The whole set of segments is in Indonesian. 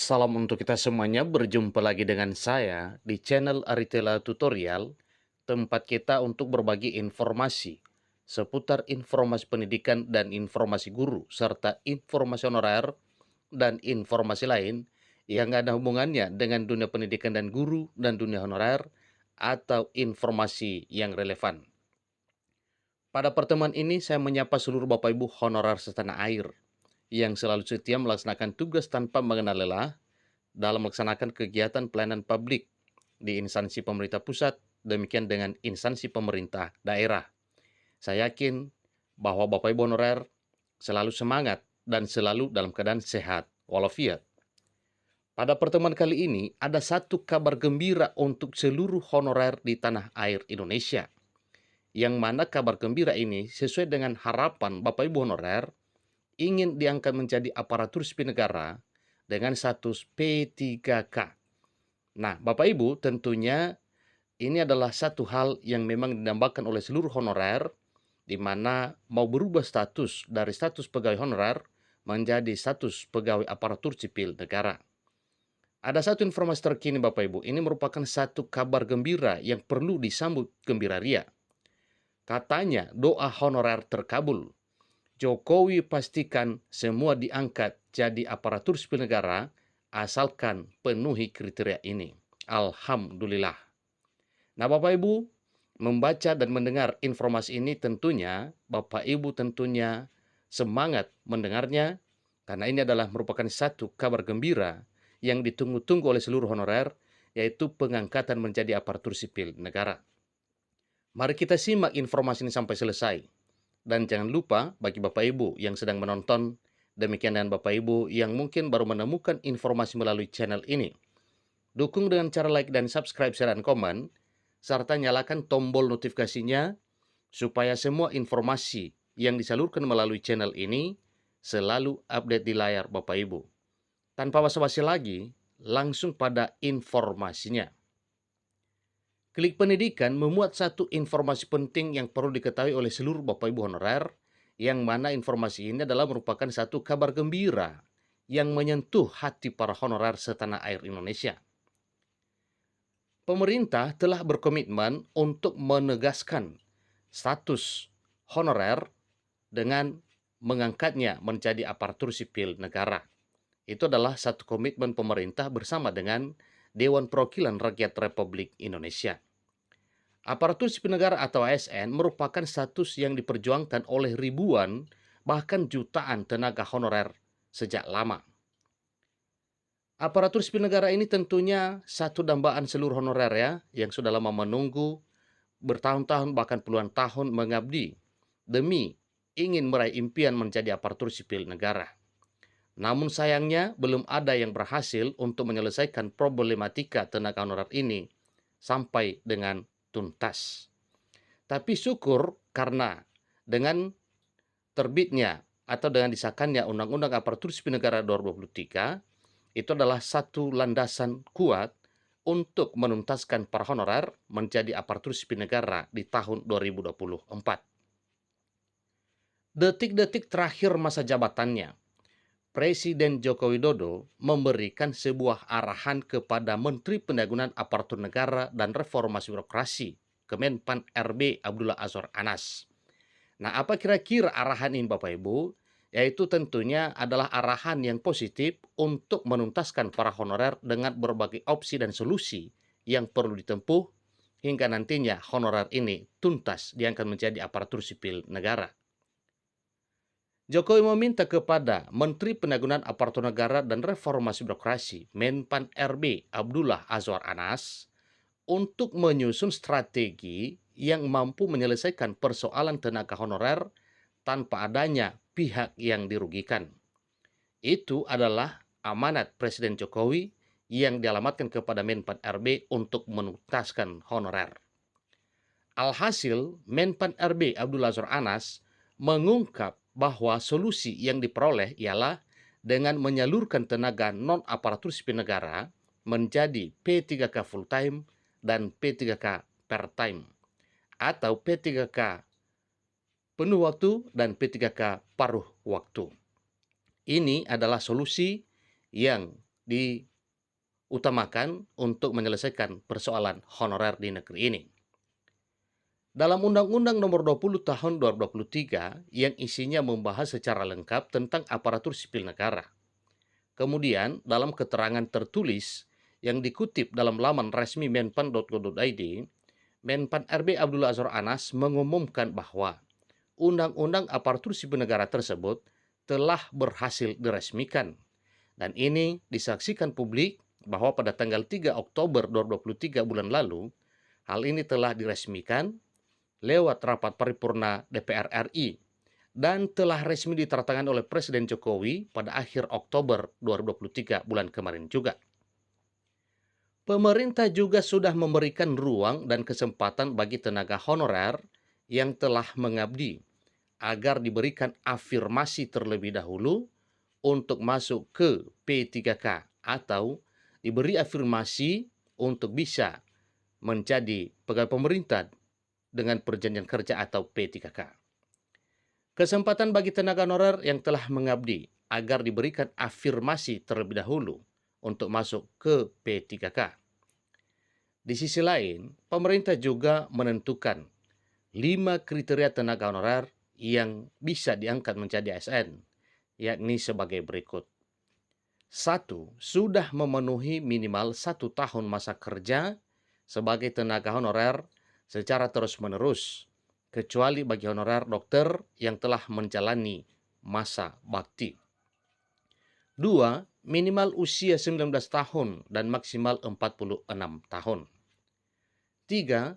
Salam untuk kita semuanya, berjumpa lagi dengan saya di channel Aritela Tutorial, tempat kita untuk berbagi informasi seputar informasi pendidikan dan informasi guru, serta informasi honorer dan informasi lain yang ada hubungannya dengan dunia pendidikan dan guru dan dunia honorer atau informasi yang relevan. Pada pertemuan ini saya menyapa seluruh Bapak Ibu honorer setanah air yang selalu setia melaksanakan tugas tanpa mengenal lelah dalam melaksanakan kegiatan pelayanan publik di instansi pemerintah pusat, demikian dengan instansi pemerintah daerah. Saya yakin bahwa Bapak Ibu honorer selalu semangat dan selalu dalam keadaan sehat walafiat. Pada pertemuan kali ini, ada satu kabar gembira untuk seluruh honorer di tanah air Indonesia. Yang mana kabar gembira ini sesuai dengan harapan Bapak Ibu honorer ingin diangkat menjadi aparatur sipil negara dengan status P3K. Nah, Bapak Ibu, tentunya ini adalah satu hal yang memang didambakan oleh seluruh honorer, di mana mau berubah status dari status pegawai honorer menjadi status pegawai aparatur sipil negara. Ada satu informasi terkini Bapak Ibu, ini merupakan satu kabar gembira yang perlu disambut gembira ria. Katanya doa honorer terkabul. Jokowi pastikan semua diangkat jadi aparatur sipil negara asalkan penuhi kriteria ini. Alhamdulillah. Nah, Bapak Ibu, membaca dan mendengar informasi ini tentunya Bapak Ibu tentunya semangat mendengarnya karena ini adalah merupakan satu kabar gembira yang ditunggu-tunggu oleh seluruh honorer, yaitu pengangkatan menjadi aparatur sipil negara. Mari kita simak informasi ini sampai selesai. Dan jangan lupa bagi Bapak Ibu yang sedang menonton, demikian dengan Bapak Ibu yang mungkin baru menemukan informasi melalui channel ini. Dukung dengan cara like dan subscribe, share, dan komen, serta nyalakan tombol notifikasinya supaya semua informasi yang disalurkan melalui channel ini selalu update di layar Bapak Ibu. Tanpa basa-basi lagi, langsung pada informasinya. Klik Pendidikan memuat satu informasi penting yang perlu diketahui oleh seluruh Bapak Ibu honorer, yang mana informasi ini adalah merupakan satu kabar gembira yang menyentuh hati para honorer setanah air Indonesia. Pemerintah telah berkomitmen untuk menegaskan status honorer dengan mengangkatnya menjadi aparatur sipil negara. Itu adalah satu komitmen pemerintah bersama dengan Dewan Perwakilan Rakyat Republik Indonesia. Aparatur sipil negara atau ASN merupakan status yang diperjuangkan oleh ribuan, bahkan jutaan tenaga honorer sejak lama. Aparatur sipil negara ini tentunya satu dambaan seluruh honorer ya, yang sudah lama menunggu, bertahun-tahun bahkan puluhan tahun mengabdi, demi ingin meraih impian menjadi aparatur sipil negara. Namun sayangnya belum ada yang berhasil untuk menyelesaikan problematika tenaga honorer ini sampai dengan tuntas. Tapi syukur karena dengan terbitnya atau dengan disahkannya Undang-Undang Aparatur Sipil Negara 2023, itu adalah satu landasan kuat untuk menuntaskan para honorer menjadi aparatur sipil negara di tahun 2024. Detik-detik terakhir masa jabatannya, Presiden Joko Widodo memberikan sebuah arahan kepada Menteri Pendayagunaan Aparatur Negara dan Reformasi Birokrasi, Kemenpan RB Abdullah Azwar Anas. Nah, apa kira-kira arahan ini Bapak Ibu? Yaitu tentunya adalah arahan yang positif untuk menuntaskan para honorer dengan berbagai opsi dan solusi yang perlu ditempuh hingga nantinya honorer ini tuntas diangkat menjadi aparatur sipil negara. Jokowi meminta kepada Menteri Pendayagunaan Aparatur Negara dan Reformasi Birokrasi, Menpan RB Abdullah Azwar Anas, untuk menyusun strategi yang mampu menyelesaikan persoalan tenaga honorer tanpa adanya pihak yang dirugikan. Itu adalah amanat Presiden Jokowi yang dialamatkan kepada Menpan RB untuk menuntaskan honorer. Alhasil, Menpan RB Abdullah Azwar Anas mengungkap bahwa solusi yang diperoleh ialah dengan menyalurkan tenaga non-aparatur sipil negara menjadi P3K full time dan P3K part time, atau P3K penuh waktu dan P3K paruh waktu. Ini adalah solusi yang diutamakan untuk menyelesaikan persoalan honorer di negeri ini. Dalam Undang-Undang Nomor 20 Tahun 2023 yang isinya membahas secara lengkap tentang aparatur sipil negara. Kemudian, dalam keterangan tertulis yang dikutip dalam laman resmi menpan.go.id, Menpan RB Abdullah Azwar Anas mengumumkan bahwa Undang-Undang Aparatur Sipil Negara tersebut telah berhasil diresmikan. Dan ini disaksikan publik bahwa pada tanggal 3 Oktober 2023 bulan lalu, hal ini telah diresmikan lewat rapat paripurna DPR RI dan telah resmi ditandatangani oleh Presiden Jokowi pada akhir Oktober 2023 bulan kemarin juga. Pemerintah juga sudah memberikan ruang dan kesempatan bagi tenaga honorer yang telah mengabdi agar diberikan afirmasi terlebih dahulu untuk masuk ke P3K atau diberi afirmasi untuk bisa menjadi pegawai pemerintah dengan perjanjian kerja atau P3K. Kesempatan bagi tenaga honorer yang telah mengabdi agar diberikan afirmasi terlebih dahulu untuk masuk ke P3K. Di sisi lain, pemerintah juga menentukan 5 kriteria tenaga honorer yang bisa diangkat menjadi ASN, yakni sebagai berikut. 1. Sudah memenuhi minimal 1 tahun masa kerja sebagai tenaga honorer secara terus-menerus, kecuali bagi honorer dokter yang telah menjalani masa bakti. 2. Minimal usia 19 tahun dan maksimal 46 tahun. 3.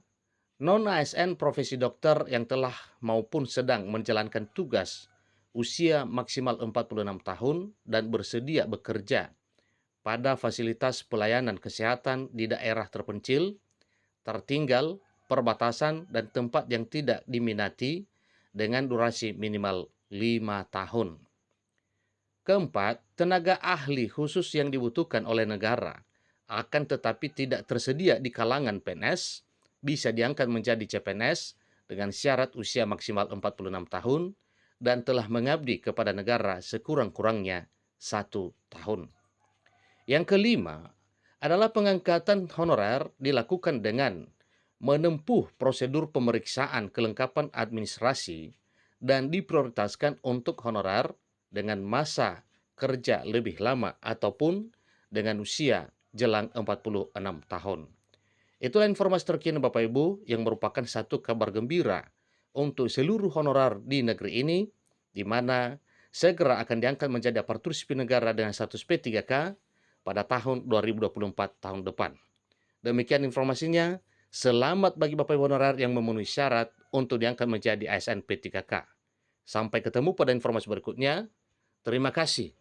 Non-ASN profesi dokter yang telah maupun sedang menjalankan tugas usia maksimal 46 tahun dan bersedia bekerja pada fasilitas pelayanan kesehatan di daerah terpencil, tertinggal, perbatasan, dan tempat yang tidak diminati dengan durasi minimal 5 tahun. Keempat, tenaga ahli khusus yang dibutuhkan oleh negara akan tetapi tidak tersedia di kalangan PNS bisa diangkat menjadi CPNS dengan syarat usia maksimal 46 tahun dan telah mengabdi kepada negara sekurang-kurangnya 1 tahun. Yang kelima adalah pengangkatan honorer dilakukan dengan menempuh prosedur pemeriksaan kelengkapan administrasi dan diprioritaskan untuk honorer dengan masa kerja lebih lama ataupun dengan usia jelang 46 tahun. Itulah informasi terkini Bapak Ibu yang merupakan satu kabar gembira untuk seluruh honorer di negeri ini, di mana segera akan diangkat menjadi aparatur sipil negara dengan status P3K pada tahun 2024 tahun depan. Demikian informasinya. Selamat bagi Bapak Ibu honorer yang memenuhi syarat untuk diangkat menjadi ASN P3K. Sampai ketemu pada informasi berikutnya. Terima kasih.